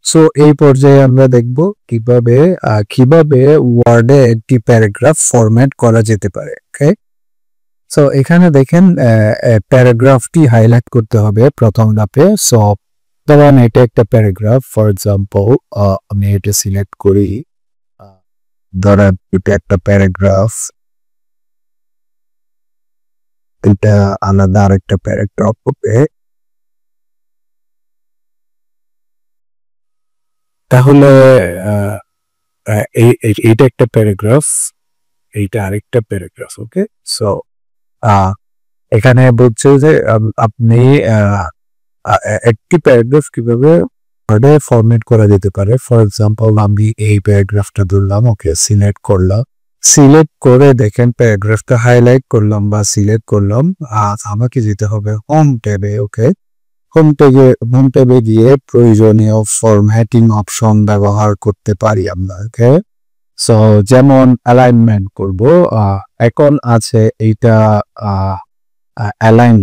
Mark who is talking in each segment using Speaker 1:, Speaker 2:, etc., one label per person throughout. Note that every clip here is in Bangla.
Speaker 1: সো এই পর্যায়ে আমরা দেখব কিভাবে ওয়ার্ডে একটি প্যারাগ্রাফ ফরম্যাট করা যেতে পারে। ওকে, সো এখানে দেখেন প্যারাগ্রাফটি হাইলাইট করতে হবে প্রথম ধাপে। সো ধরেন এটা একটা প্যারাগ্রাফ, ফর এক্সাম্পল আমি এটা সিলেক্ট করি, ধরেন এটা একটা প্যারাগ্রাফ, এটা আলাদা আরেকটা প্যারাগ্রাফ হবে। তাহলে এইটা একটা প্যারাগ্রাফ, এইটা আরেকটা প্যারাগ্রাফ। ওকে, সো এখানে বলছে যে আপনি একটি প্যারাগ্রাফ কিভাবে ওয়ার্ডে ফরম্যাট করা যেতে পারে। ফর এক্সাম্পল আমি এই প্যারাগ্রাফটা ধরলাম, ওকে সিলেক্ট করলাম, সিলেক্ট করে দেখেন প্যারাগ্রাফটা হাইলাইট করলাম বা সিলেক্ট করলাম, আমাকে যেতে হবে হোম ট্যাবে। ওকে, হোম ট্যাবে গিয়ে প্রয়োজনীয় ফরম্যাটিং অপশন ব্যবহার করতে পারি আমরা। ওকে, সো যেমন অ্যালাইনমেন্ট করব, এখন আছে এইটা অ্যালাইন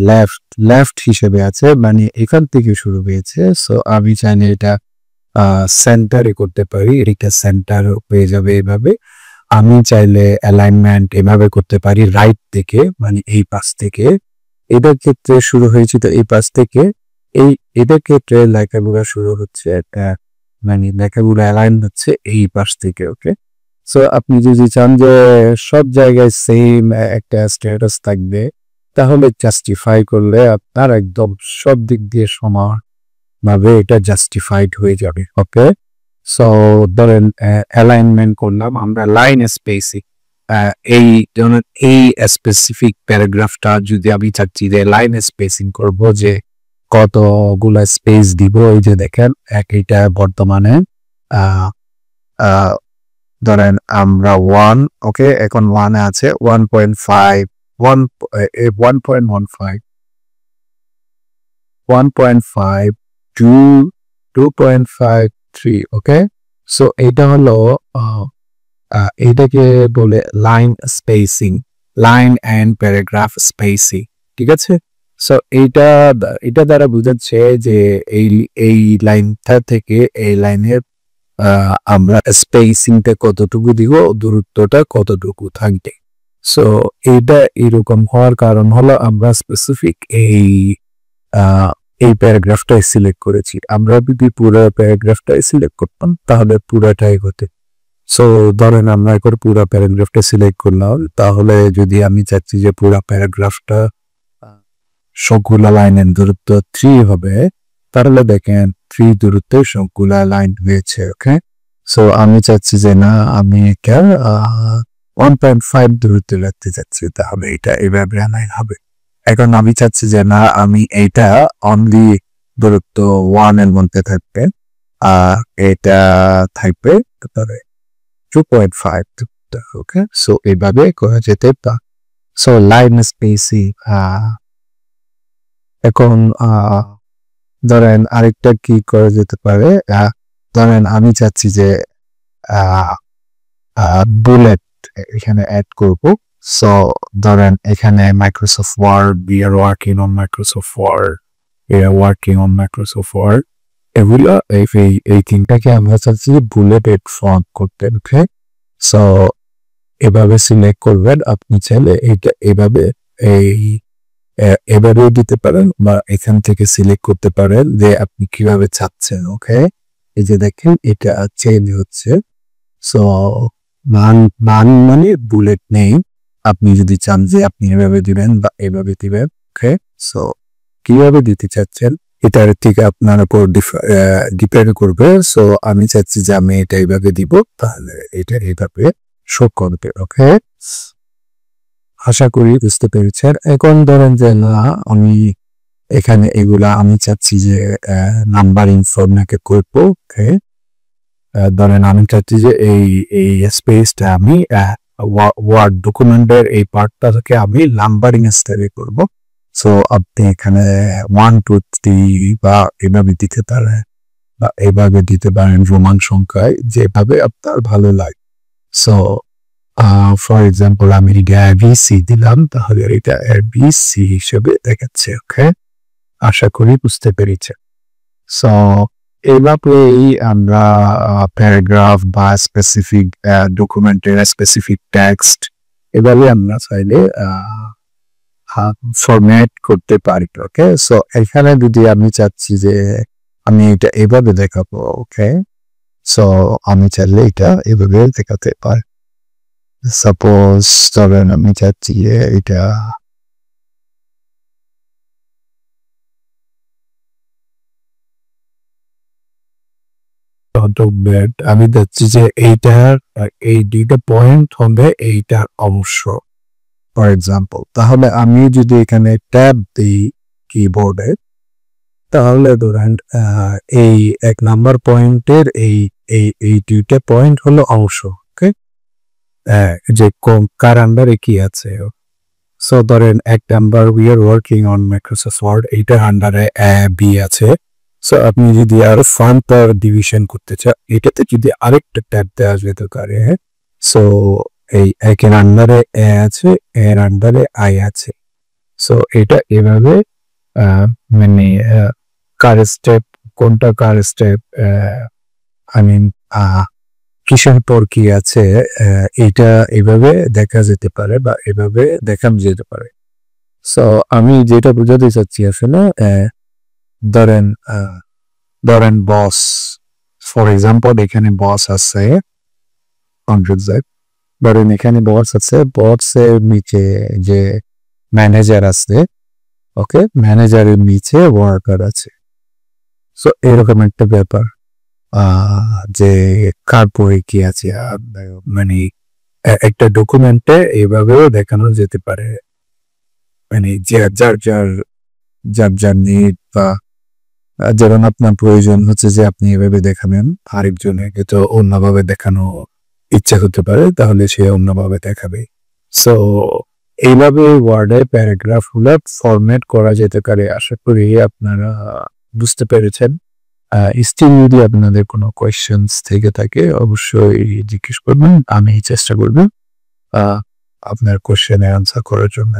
Speaker 1: লেফট হিসেবে আছে, মানে এখান থেকে শুরু হয়েছে। সো আমি চাইলে এটা সেন্টারে করতে পারি, এটা সেন্টার হয়ে যাবে এভাবে। আমি চাইলে অ্যালাইনমেন্ট এভাবে করতে পারি রাইট থেকে, মানে এই পাশ থেকে। এটার ক্ষেত্রে শুরু হয়েছে তো এই পাশ থেকে, এটার ক্ষেত্রে লেখাগুলো শুরু হচ্ছে, মানে লেখাগুলো অ্যালাইন হচ্ছে এই পাশ থেকে। ওকে, সো আপনি যদি চান যে সব জায়গায় সেম একটা স্ট্যাটাস থাকবে, তাহলে জাস্টিফাই করলে আপনার একদম সব দিক দিয়ে সমানভাবে এটা জাস্টিফাইড হয়ে যাবে। ওকে, সো ধরেন অ্যালাইনমেন্ট করলাম আমরা লাইন স্পেসিং, এই স্পেসিফিক প্যারাগ্রাফটা যদি আমি চাচ্ছি যে লাইন স্পেসিং করব, যে কতগুলা স্পেস দিব, এই যে দেখেন এইটা বর্তমানে ধরেন আমরা 1, ওকে এখন 1 আছে 1.5 1.15 1.5 2.53। ওকে, সো এটা হলো এটাকে বলে line spacing, line and paragraph spacing. ঠিক আছে, সো এটা দ্বারা বোঝাচ্ছে যে এই লাইনটা থেকে এই লাইনের আমরা স্পেসিংটা কতটুকু দিব, দূরত্বটা কতটুকু থাকবে। সো এটা এরকম হওয়ার কারণ হলো আমরা স্পেসিফিক এই প্যারাগ্রাফটাই সিলেক্ট করেছি। আমরা যদি পুরো প্যারাগ্রাফটাই সিলেক্ট করতাম তাহলে পুরোটাই হতে। সো ধরেন আমরা এখন পুরো প্যারাগ্রাফটা সিলেক্ট করলাম, তাহলে যদি আমি চাচ্ছি যে পুরো প্যারাগ্রাফটা সবগুলা লাইনের দূরত্ব 3 হবে, তাহলে দেখেন 3 দূরত্বে সবগুলা লাইন হয়েছে। ওকে, সো আমি চাচ্ছি যে না, আমি এটা 1.5 দূরত্বে রাখতে চাচ্ছি, তাহলে এটা এভাবে লাইন হবে। এখন আমি চাচ্ছি যে না, আমি এইটা অনলি দূরত্ব 1 এর মধ্যে থাকবে, এটা থাকবে তারপরে 2.5। ওকে, সো এইভাবে করা যেতে পারে। So line spacing. এখন ধরেন আরেকটা কি করা যেতে পারে, ধরেন আমি চাচ্ছি যে বুলেট এখানে অ্যাড করব। সো ধরেন এখানে Microsoft Word, we are working on Microsoft Word, we are working on Microsoft Word, এগুলো এই তিনটাকে আমরা চাচ্ছি বুলেট ফন্ট করতে। ওকে, সো এভাবে সিলেক্ট করবেন। আপনি চাইলে এইটা এভাবেও দিতে পারেন বা এখান থেকে সিলেক্ট করতে পারেন যে আপনি কিভাবে চাচ্ছেন। ওকে, এই যে দেখেন এটা চেঞ্জ হচ্ছে। সো মানে বুলেট নেই, আপনি যদি চান যে আপনি এভাবে দিবেন বা এভাবে দিবেন। ওকে, সো কিভাবে দিতে চাচ্ছেন এটার থেকে আপনার উপর ডিপেন্ড করবে। সো আমি চাচ্ছি যে আমি এটা এইভাবে দিব, তাহলে এটা এইভাবে শো করবে। ওকে, আশা করি বুঝতে পেরেছেন। এখন ধরেন যে না, আমি এখানে এগুলা আমি চাচ্ছি যে নাম্বারিং ফরম্যাটে করবো। ওকে, ধরেন আমি চাচ্ছি যে এই স্পেসটা আমি ওয়ার্ড ডকুমেন্টের এই পার্টটা থেকে আমি নাম্বারিং স্টাইলে করব। সো আপনি এখানে 1 2 3 বা এভাবে দিতে পারেন, বা এভাবে দিতে পারেন রোমান সংখ্যায়, যেভাবে আপনার ভালো লাগে। সো ফর এক্সাম্পল আমি এটা ABC দিলাম, তাহলে এটা ABC হিসেবে দেখাচ্ছে। ওকে, আশা করি বুঝতে পেরেছে। সো এইভাবেই আমরা প্যারাগ্রাফ বা স্পেসিফিক ডকুমেন্টের স্পেসিফিক টেক্সট এভাবে আমরা চাইলে ফরম্যাট করতে পারি। ওকে, সো এখানে যদি আমি চাচ্ছি যে আমি এটা এভাবে দেখাবো, ওকে, সো আমি চাইলে এটা এভাবে দেখাতে পারি। সাপোজ ধরেন আমি চাচ্ছি যে এটা আমি চাচ্ছি যে এইটার এই দুইটা পয়েন্ট হবে এইটার অংশ, ফর এক্সাম্পল। তাহলে আমি যদি এখানে ট্যাব দিই কিবোর্ডে, তাহলে ধরেন এই 1 নাম্বার পয়েন্টের এই এই এই দুইটা পয়েন্ট হলো অংশ। ওকে, যে কার আন্ডারে কি আছে। সো ধরেন 1 number we are working on Microsoft Word, এইটার আন্ডারে বি আছে। সো আপনি যদি আরো ফার্দার ডিভিশন করতে চান, এটাতে যদি আরেকটা ট্যাব দেওয়া যেতে পারে। সো এই 1 এর আন্ডারে এ আছে, এর আন্ডারে আই আছে। সো এটা এভাবে মানে কার স্টেপ কোনটা কার স্টেপ, আই মিন কিসের পর কি আছে, এটা এভাবে দেখা যেতে পারে বা এভাবে দেখানো যেতে পারে। সো আমি যেটা বোঝাতে চাচ্ছি আসলে ধরেন ধরেন বস, ফর এক্সাম্পল এখানে বস আছে, ধরেন এখানে বস আছে, বসের নিচে যে ম্যানেজার আছে, ওকে, ম্যানেজারের নিচে ওয়ার্কার আছে। সো এরকম একটা ব্যাপার যে কার পরে কি আছে, মানে একটা ডকুমেন্টে এভাবেও দেখানো যেতে পারে, মানে যে যার যার যার যার নিড বা যেমন আপনার প্রয়োজন হচ্ছে যে আপনি এভাবে দেখাবেন, আরেকজনকে তো অন্যভাবে দেখানো ইচ্ছা হতে পারে, তাহলে সে অন্যভাবে দেখাবে। সো এইভাবে ওয়ার্ডে প্যারাগ্রাফ গুলো ফরম্যাট করা যেতে পারে। আশা করি আপনারা বুঝতে পেরেছেন। স্টিল যদি আপনাদের কোনো কোয়েশ্চেন্স থেকে থাকে অবশ্যই জিজ্ঞেস করবেন, আমি চেষ্টা করব আপনার কোয়েশ্চেনের আনসার করার জন্য।